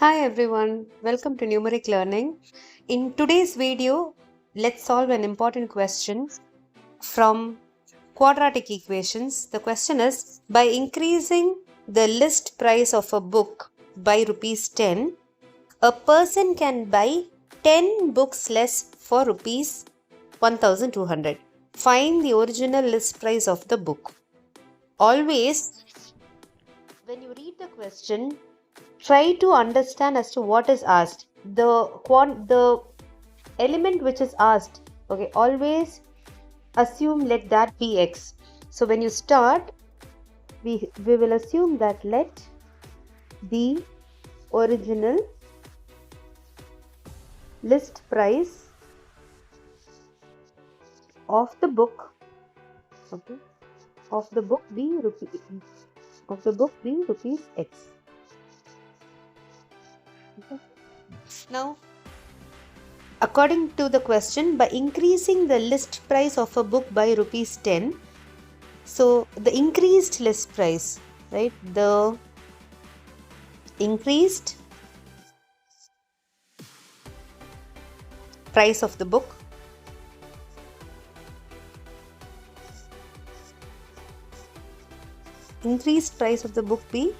Hi everyone, welcome to Numeriq Learning. In today's video, let's solve an important question from Quadratic Equations. The question is, by increasing the list price of a book by rupees 10, a person can buy 10 books less for rupees 1200. Find the original list price of the book. Always, when you read the question, try to understand as to what is asked. The element which is asked, okay, always assume let that be x. So when you start, we will assume that let the original list price of the book, okay, of the book be rupees x. Okay. Now, according to the question, by increasing the list price of a book by rupees 10, so the increased list price, right? The increased price of the book be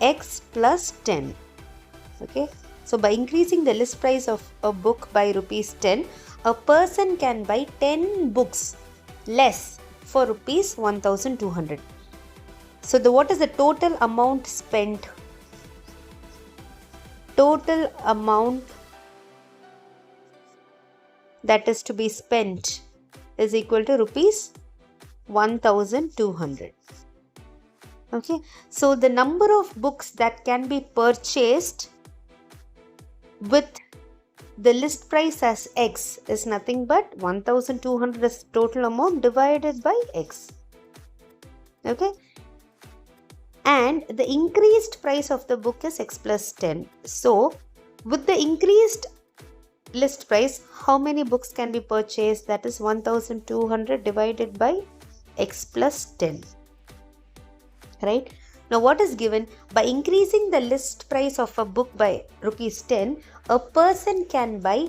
x plus 10. Okay, so by increasing the list price of a book by rupees 10, a person can buy 10 books less for rupees 1200. So what is the total amount spent? Total amount that is to be spent is equal to rupees 1200. Okay, so the number of books that can be purchased with the list price as x is nothing but 1200 is total amount divided by x. Okay, and the increased price of the book is x plus 10. So with the increased list price, how many books can be purchased? That is 1200 divided by x plus 10. Right? Now what is given? By increasing the list price of a book by rupees 10, a person can buy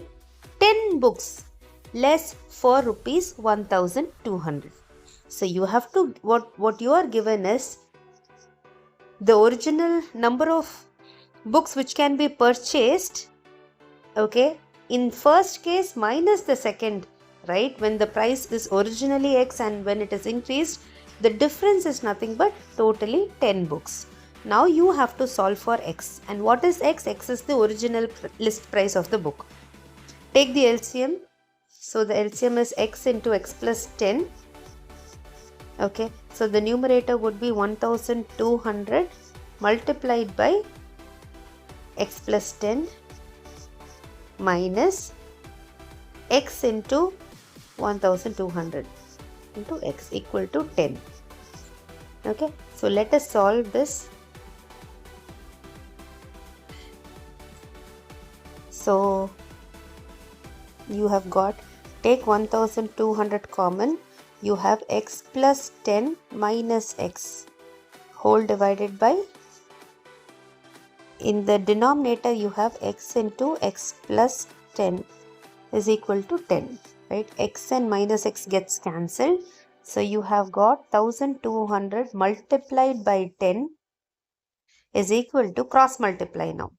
10 books less for rupees 1200. So you have to, what you are given is the original number of books which can be purchased, okay, in first case minus the second, right? When the price is originally x and when it is increased, the difference is nothing but totally 10 books. Now you have to solve for x. And what is x? X is the original list price of the book. Take the LCM. So the LCM is x into x plus 10. Okay. So the numerator would be 1200 multiplied by x plus 10 minus x into 1200 into x equal to 10. Okay, so let us solve this. So you have got, take 1200 common, you have x plus 10 minus x whole divided by, in the denominator you have x into x plus 10 is equal to 10. Right? X and minus x gets cancelled. So you have got 1200 multiplied by 10 is equal to, cross multiply now.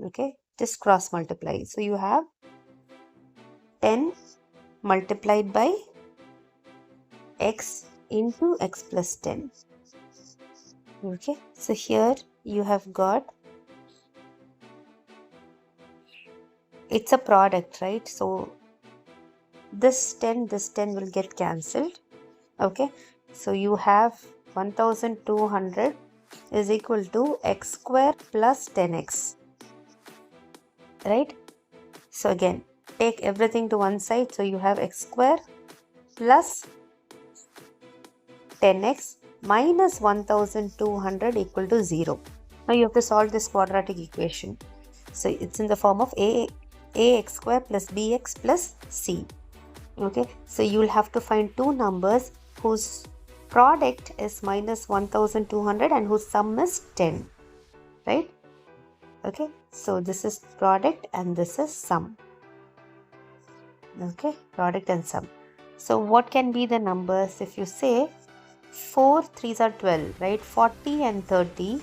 Okay, just cross multiply. So you have 10 multiplied by x into x plus 10. Okay, so here you have got, it's a product, right? So this 10 will get cancelled. Okay, so you have 1200 is equal to x square plus 10x, right? So again, take everything to one side. So you have x square plus 10x minus 1200 equal to 0. Now you have to solve this quadratic equation. So it's in the form of ax square plus bx plus c. Okay, so you will have to find two numbers whose product is minus 1200 and whose sum is 10, right? Okay, so this is product and this is sum. Okay, product and sum. So what can be the numbers? If you say 4 3s are 12, right? 40 and 30.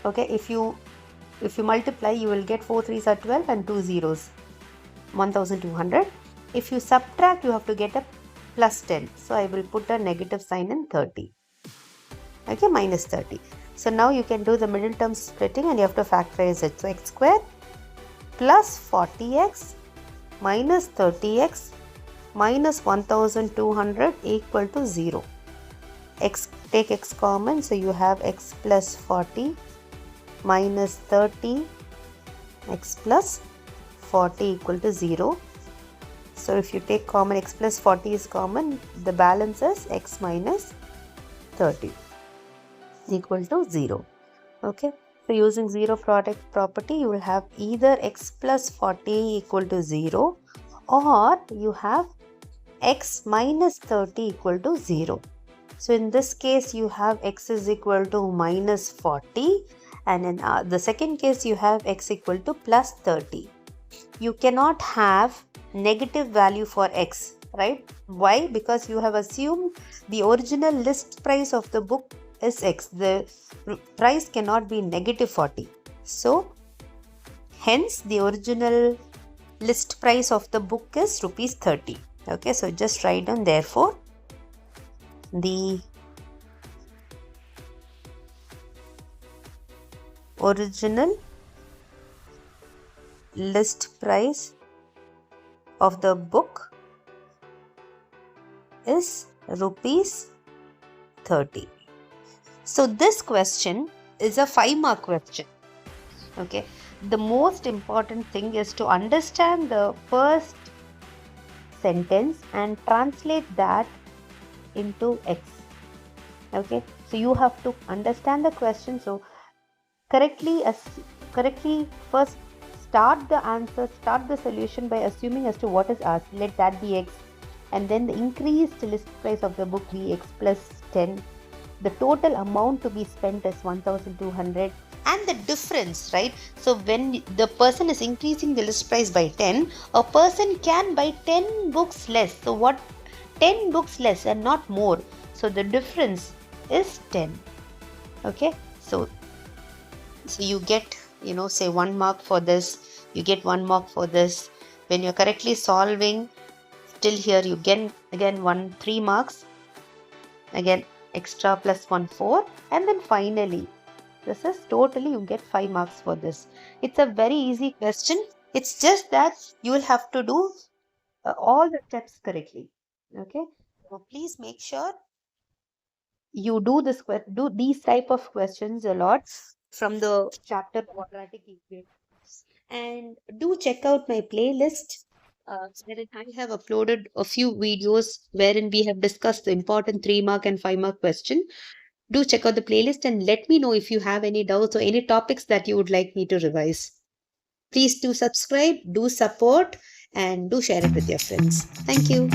Okay, if you multiply, you will get 4 3s are 12 and 2 zeros, 1200. If you subtract, you have to get a plus 10. So I will put a negative sign in 30. Okay, minus 30. So now you can do the middle term splitting and you have to factorize it. So x square plus 40x minus 30x minus 1200 equal to 0. Take x common, so you have x plus 40 minus 30, x plus 40 equal to 0. So if you take common, x plus 40 is common, the balance is x minus 30 equal to 0. Okay, so using 0 product property, you will have either x plus 40 equal to 0 or you have x minus 30 equal to 0. So in this case, you have x is equal to minus 40, and in the second case, you have x equal to plus 30. You cannot have negative value for x, right? Why? Because you have assumed the original list price of the book is x. The price cannot be negative 40. So hence the original list price of the book is rupees 30. Okay, so just write down, therefore the original list price of the book is rupees 30. So this question is a 5-mark question. Okay, the most important thing is to understand the first sentence and translate that into x. Okay, so you have to understand the question. So correctly first start the solution by assuming as to what is asked. Let that be x, and then the increased list price of the book be x plus 10. The total amount to be spent is 1200, and the difference, right? So when the person is increasing the list price by 10, a person can buy 10 books less. So what? 10 books less and not more. So the difference is 10. Okay, so you get, say 1 mark for this, you get 1 mark for this. When you're correctly solving, till here you get again 3 marks, again extra plus 1 4, and then finally this is totally you get 5 marks for this. It's a very easy question. It's just that you will have to do all the steps correctly. Okay, so please make sure you do these type of questions a lot from the chapter Quadratic Equations, and do check out my playlist wherein I have uploaded a few videos wherein we have discussed the important 3-mark and 5-mark question. Do check out the playlist and let me know if you have any doubts or any topics that you would like me to revise. Please do subscribe, do support, and do share it with your friends. Thank you.